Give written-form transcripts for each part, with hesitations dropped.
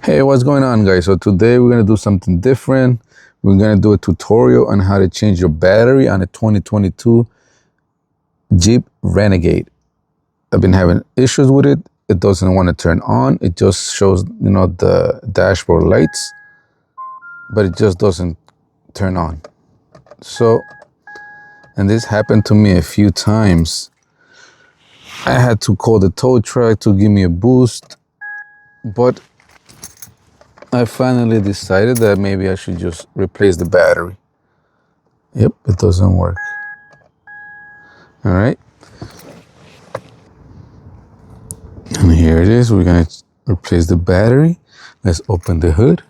Hey, what's going on, guys? So today we're gonna do something different. We're gonna do a tutorial on how to change your battery on a 2022 Jeep Renegade. I've been having issues with it. It doesn't want to turn on. It just shows, the dashboard lights, but it just doesn't turn on. So, and this happened to me a few times. I had to call the tow truck to give me a boost, but I finally decided that maybe I should just replace the battery. Yep, it doesn't work. All right. And here it is. We're gonna replace the battery. Let's open the hood.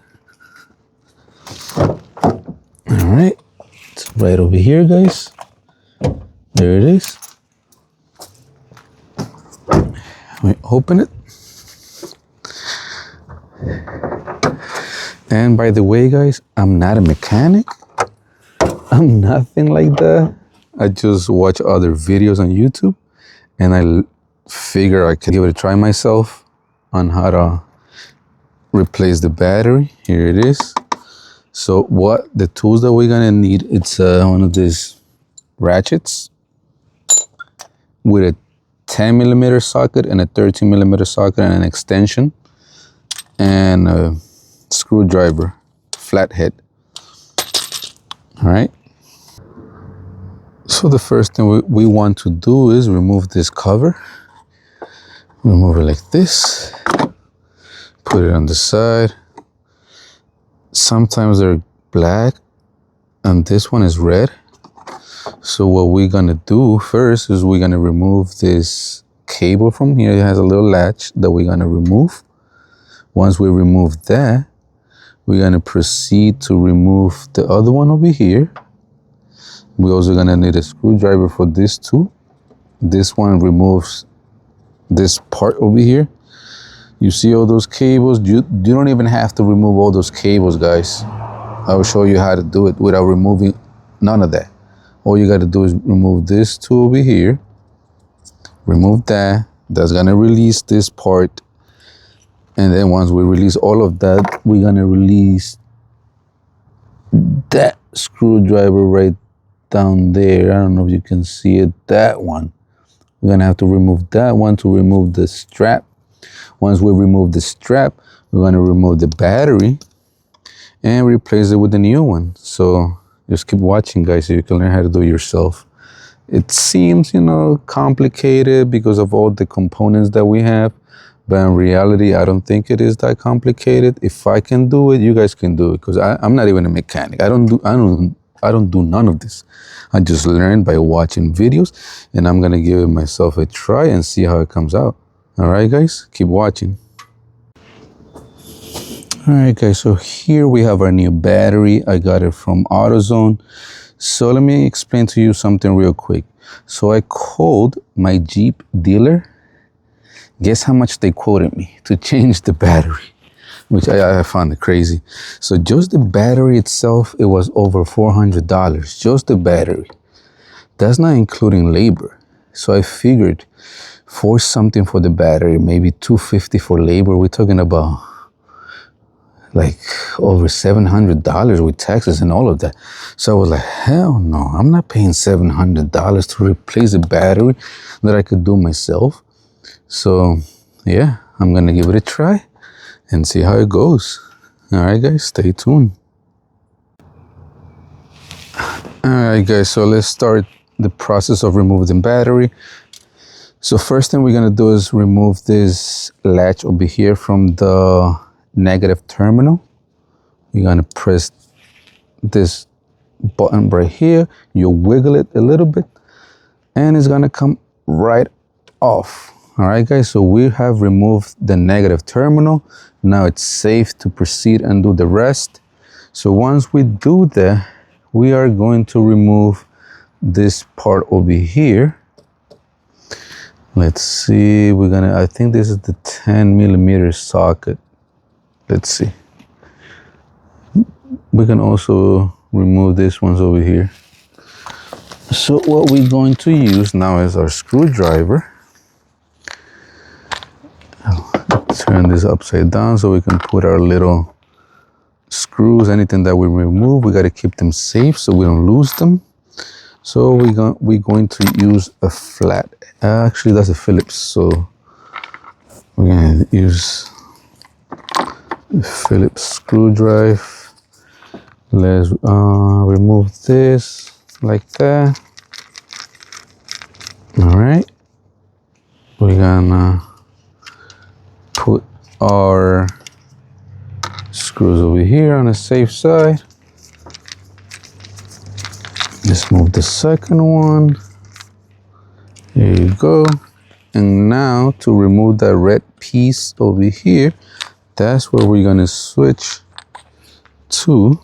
All right. It's right over here, guys. There it is. We open it. And by the way, guys, I'm not a mechanic. I'm nothing like that. I just watch other videos on YouTube and I figure I can give it a try myself on how to replace the battery. Here it is. So what the tools that we're gonna need, it's one of these ratchets with a 10mm socket and a 13mm socket and an extension and a screwdriver, flathead. All right. So the first thing we want to do is remove this cover. Remove it like this. Put it on the side. Sometimes they're black and this one is red. So what we're gonna do first is we're gonna remove this cable from here. It has a little latch that we're gonna remove. Once we remove that, we're gonna proceed to remove the other one over here. We're also gonna need a screwdriver for this too. This one removes this part over here. You see all those cables? You don't even have to remove all those cables, guys. I will show you how to do it without removing none of that. All you gotta do is remove this two over here. Remove that. That's gonna release this part. And then once we release all of that, we're gonna release that screwdriver right down there. I don't know if you can see it, that one. We're gonna have to remove that one to remove the strap. Once we remove the strap, we're gonna remove the battery and replace it with the new one. So just keep watching, guys, so you can learn how to do it yourself. It seems, complicated because of all the components that we have, but in reality, I don't think it is that complicated. If I can do it, you guys can do it, because I'm not even a mechanic. I don't do none of this. I just learned by watching videos, and I'm gonna give it myself a try and see how it comes out. All right, guys, keep watching. All right, guys, so here we have our new battery. I got it from AutoZone. So let me explain to you something real quick. So I called my Jeep dealer. Guess how much they quoted me to change the battery, which I found it crazy. So just the battery itself, it was over $400, just the battery. That's not including labor. So I figured for something for the battery, maybe $250 for labor. We're talking about like over $700 with taxes and all of that. So I was like, hell no, I'm not paying $700 to replace a battery that I could do myself. So yeah, I'm gonna give it a try and see how it goes. All right, guys, stay tuned. All right, guys, so let's start the process of removing the battery. So first thing we're gonna do is remove this latch over here from the negative terminal. You're gonna press this button right here. You wiggle it a little bit and it's gonna come right off. All right, guys, so we have removed the negative terminal. Now it's safe to proceed and do the rest. So once we do that, we are going to remove this part over here. Let's see, I think this is the 10mm socket. Let's see. We can also remove this ones over here. So what we're going to use now is our screwdriver. Turn this upside down so we can put our little screws. Anything that we remove, we got to keep them safe so we don't lose them. So we're going to use a flat. Actually, that's a Phillips. So we're going to use a Phillips screwdriver. Let's remove this like that. All right. We're gonna put our screws over here on the safe side. Let's move the second one. There you go. And now to remove that red piece over here, that's where we're gonna switch to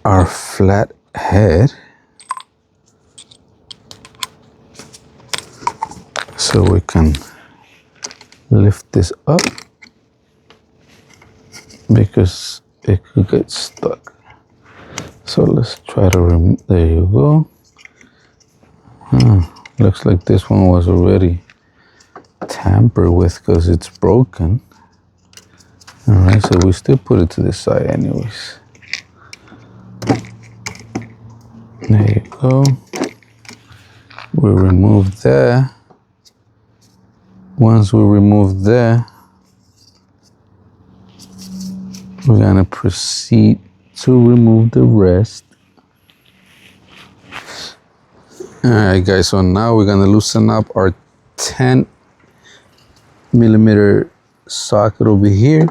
our flat head. So we can lift this up because it could get stuck. So let's try to remove. There you go. Looks like this one was already tampered with because it's broken. All right, so we still put it to the side anyways. There you go. We remove that. Once we remove that, we're gonna proceed to remove the rest. All right, guys, so now we're gonna loosen up our 10mm socket over here,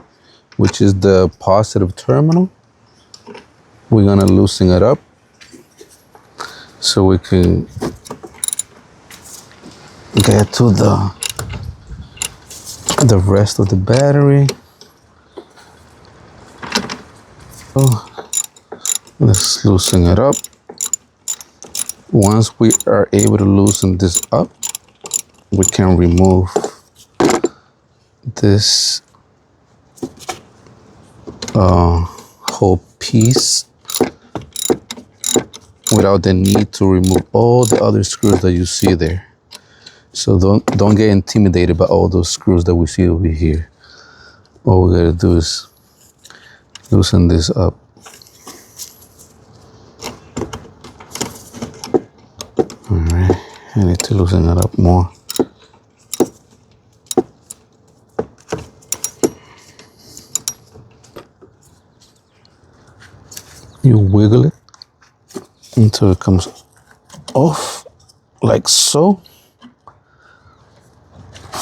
which is the positive terminal. We're gonna loosen it up so we can get to the rest of the battery. Oh, let's loosen it up. Once we are able to loosen this up, we can remove this whole piece without the need to remove all the other screws that you see there. So don't get intimidated by all those screws that we see over here. All we gotta do is loosen this up. All right, I need to loosen it up more. You wiggle it until it comes off like so.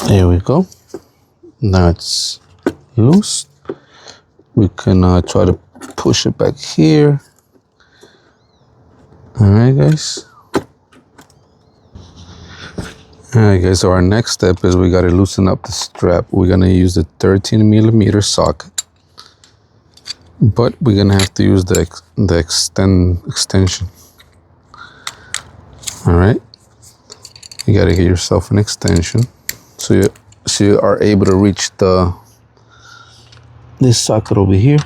There we go. Now it's loose. We can try to push it back here. All right, guys. All right, guys. So our next step is we got to loosen up the strap. We're gonna use the 13mm socket, but we're gonna have to use the extension. All right. You got to get yourself an extension. So you are able to reach this socket over here.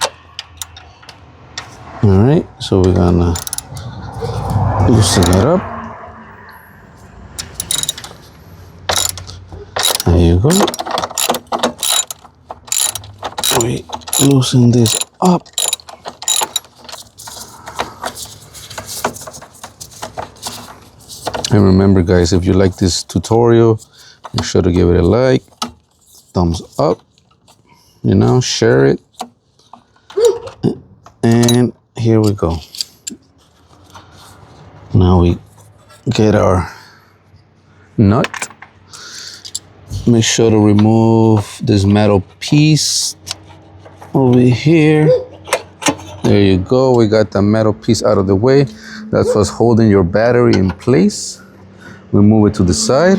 All right, so we're gonna loosen it up. There you go. We loosen this up. And remember, guys, if you like this tutorial, make sure to give it a like, thumbs up, share it. And here we go. Now we get our nut. Make sure to remove this metal piece over here. There you go. We got the metal piece out of the way. That's what's holding your battery in place. We move it to the side.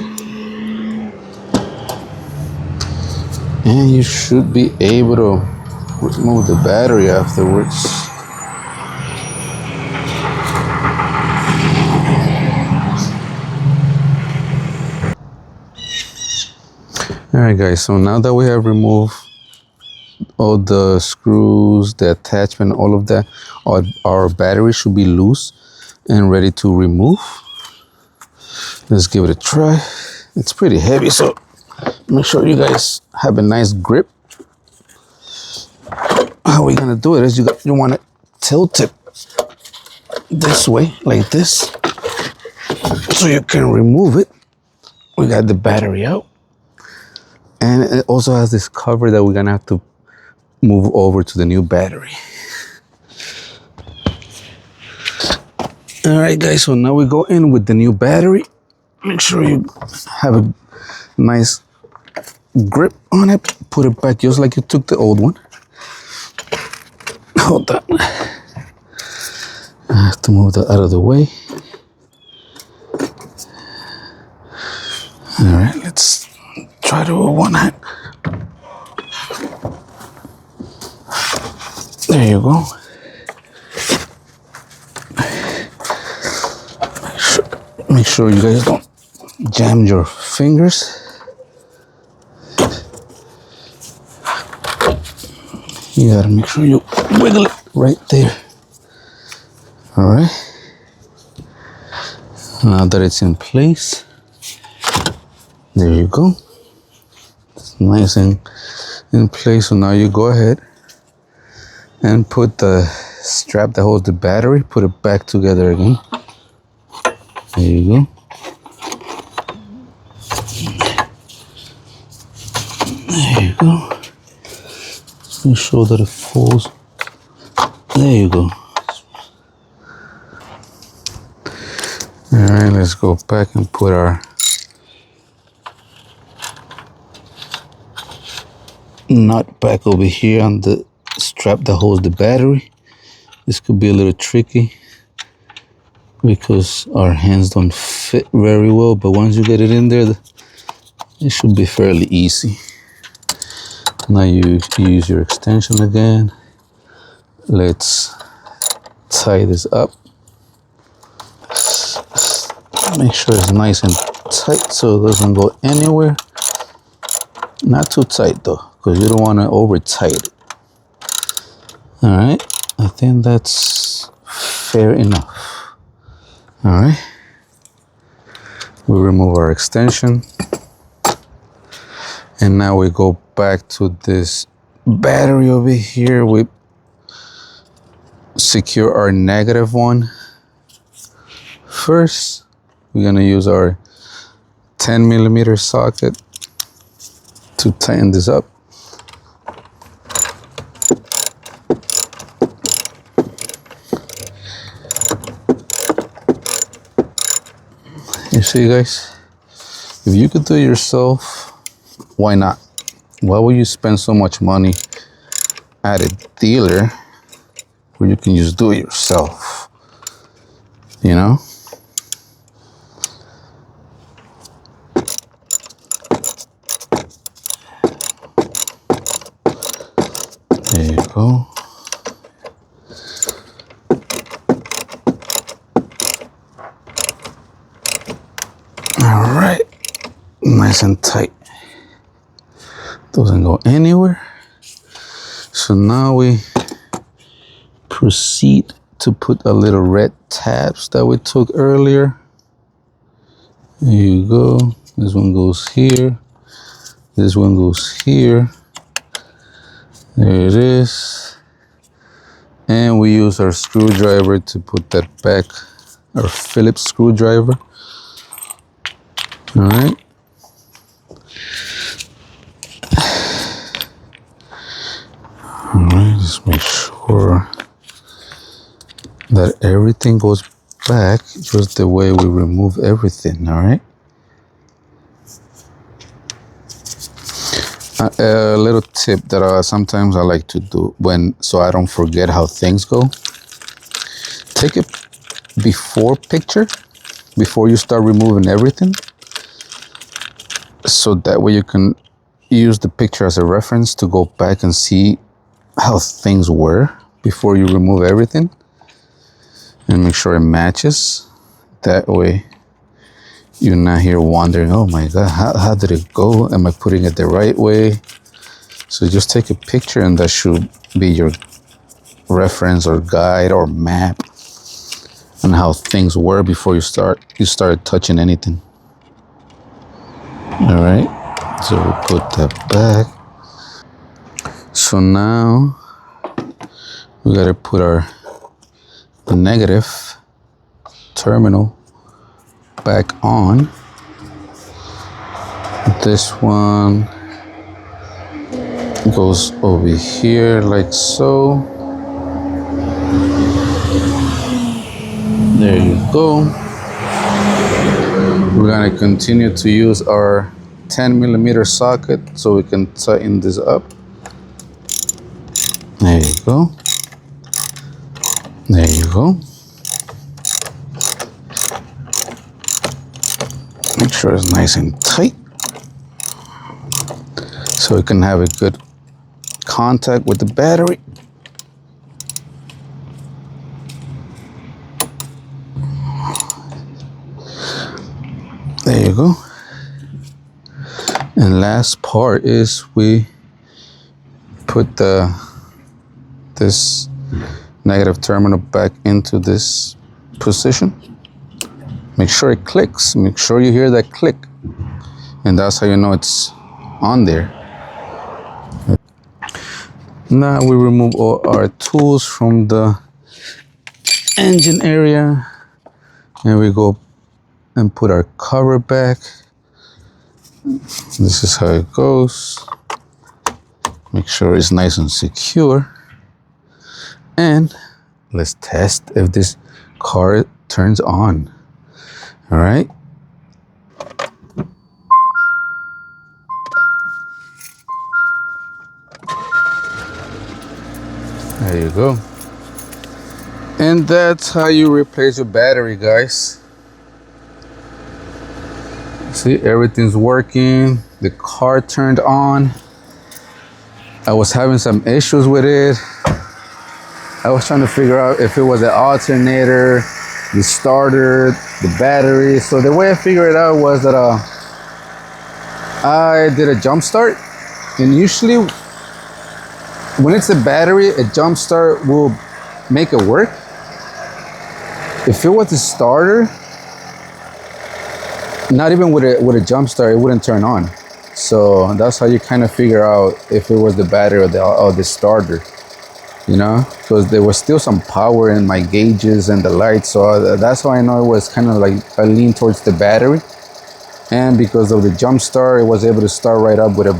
And you should be able to remove the battery afterwards. All right, guys, so now that we have removed all the screws, the attachment, all of that, our battery should be loose and ready to remove. Let's give it a try. It's pretty heavy, so make sure you guys have a nice grip. How we're gonna do it is you want to tilt it this way, like this, so you can remove it. We got the battery out, and it also has this cover that we're gonna have to move over to the new battery. All right, guys, so now we go in with the new battery. Make sure you have a nice grip on it. Put it back just like you took the old one. Hold on. I have to move that out of the way. All right, let's try to one hand. There you go. Make sure you guys don't jam your fingers. You gotta make sure you wiggle it right there. All right. Now that it's in place, there you go. It's nice and in place. So now you go ahead and put the strap that holds the battery, put it back together again. There you go. There you go. Make sure that it falls. There you go. All right, let's go back and put our nut back over here on the strap that holds the battery. This could be a little tricky because our hands don't fit very well, but once you get it in there, it should be fairly easy. Now you use your extension again. Let's tie this up. Make sure it's nice and tight so it doesn't go anywhere. Not too tight though, because you don't want to over tight it. All right, I think that's fair enough. All right, we remove our extension, and now we go back to this battery over here. We secure our negative one. First, we're gonna use our 10mm socket to tighten this up. You see, guys, if you could do it yourself, why not? Why would you spend so much money at a dealer where you can just do it yourself? You know? There you go. All right, nice and tight. Doesn't go anywhere. So now we proceed to put a little red tabs that we took earlier. There you go. This one goes here. This one goes here. There it is. And we use our screwdriver to put that back, our Phillips screwdriver. All right. All right, just make sure that everything goes back just the way we remove everything, all right? A little tip that sometimes I like to do so I don't forget how things go. Take a before picture before you start removing everything, so that way you can use the picture as a reference to go back and see how things were before you remove everything, and make sure it matches. That way you're not here wondering, oh my God, how did it go? Am I putting it the right way? So just take a picture, and that should be your reference or guide or map on how things were before you start touching anything. All right, So we put that back. So now we gotta put our negative terminal back on. This one goes over here like so. There you go. We're gonna continue to use our 10mm socket so we can tighten this up. There you go. There you go. Make sure it's nice and tight so we can have a good contact with the battery. There you go. And last part is we put this negative terminal back into this position. Make sure it clicks. Make sure you hear that click. And that's how you know it's on there. Now we remove all our tools from the engine area. And we go and put our cover back. This is how it goes. Make sure it's nice and secure. And let's test if this car turns on. All right. There you go. And that's how you replace your battery, guys. See, everything's working. The car turned on. I was having some issues with it. I was trying to figure out if it was the alternator, the starter, the battery. So the way I figured it out was that I did a jump start, and usually when it's a battery, a jump start will make it work. If it was the starter, not even with a jump start, it wouldn't turn on. So that's how you kind of figure out if it was the battery or the starter, you know, because there was still some power in my gauges and the lights. So that's how I know it was kind of like I lean towards the battery. And because of the jump start, it was able to start right up with a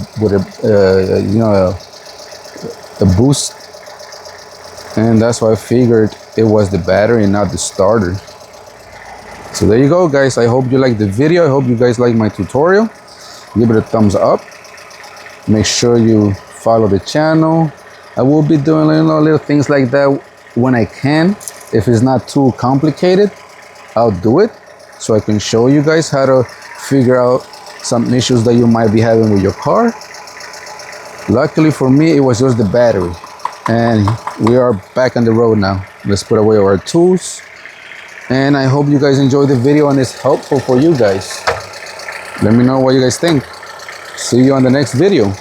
boost. And that's why I figured it was the battery and not the starter. So there you go, guys. I hope you liked the video. I hope you guys like my tutorial. Give it a thumbs up. Make sure you follow the channel. I will be doing little things like that when I can. If it's not too complicated, I'll do it so I can show you guys how to figure out some issues that you might be having with your car. Luckily for me, it was just the battery. And we are back on the road now. Let's put away our tools. And I hope you guys enjoyed the video and it's helpful for you guys. Let me know what you guys think. See you on the next video.